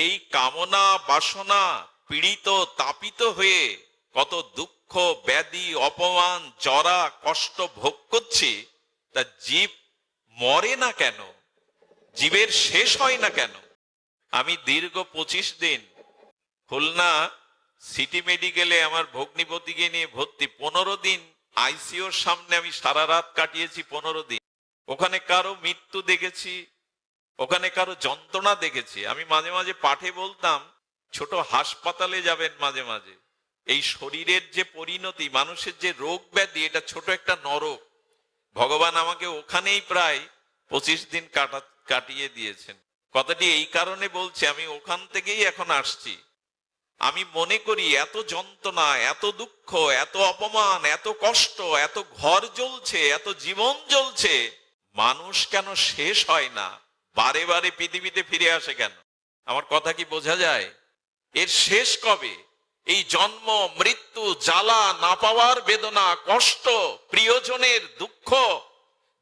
এই কামনা বাসনা পীড়িত তাপিত হয়ে কত দুঃখ ব্যাধি অপমান জরা কষ্ট ভোগ করছি, তা জীব মরে না কেন? জীবের শেষ হয় না কেন? আমি দীর্ঘ 25 দিন খুলনা সিটি মেডিকেলে আমার ভগ্নিপতিকে নিয়ে ভর্তি, 15 দিন আইসিইউর সামনে আমি সারা রাত কাটিয়েছি। 15 দিন ওখানে কারো মৃত্যু দেখেছি, ওখানে কারো যন্ত্রণা দেখেছি। আমি মাঝে মাঝে পাঠে বলতাম, ছোট হাসপাতালে যাবেন মাঝে মাঝে। এই শরীরের যে পরিণতি, মানুষের যে রোগ ব্যাধি, এটা ছোট একটা নরক। ভগবান আমাকে ওখানেই প্রায় 25 দিন কাটিয়ে দিয়েছেন। কথাটি এই কারণে বলছি, আমি ওখান থেকেই এখন আসছি। আমি মনে করি এত যন্ত্রণা, এত দুঃখ, এত অপমান, এত কষ্ট, এত ঘর জ্বলছে, এত জীবন জ্বলছে, মানুষ কেন শেষ হয় না? বারে বারে পৃথিবীতে ফিরে আসে কেন? আমার কথা কি বোঝা যায়? এর শেষ কবে? এই জন্ম মৃত্যু, জ্বালা না পাওয়ার বেদনা, কষ্ট, প্রিয়জনের দুঃখ,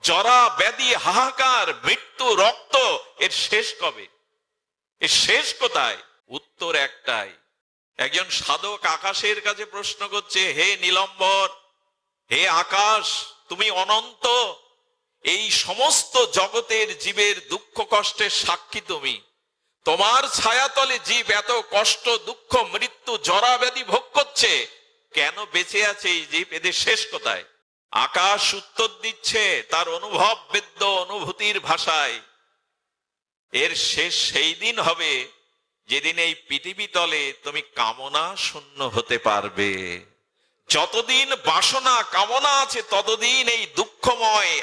জরা ব্যাধি, হাহাকার, মৃত্যু, রক্ত, এর শেষ কবে? এর শেষ কোথায়? উত্তর একটাই। একজন সাধক আকাশের কাছে প্রশ্ন করছে, হে নীলম্বর, হে আকাশ, তুমি অনন্ত, এই সমস্ত জগতের জীবের দুঃখ কষ্টের সাক্ষী তুমি। তোমার ছায়াতলে জীব এত কষ্ট, দুঃখ, মৃত্যু, জরা ব্যাধি ভোগ করছে, কেন বেঁচে আছে এই জীব? এদের শেষ কোথায়? আকাশ উত্তর দিচ্ছে তার অনুভব বেদ্য অনুভূতির ভাষায়, এর শেষ সেই দিন হবে যেদিন এই পৃথিবী তলে তুমি কামনা শূন্য হতে পারবে। যতদিন বাসনা কামনা আছে ততদিন এই দুঃখময়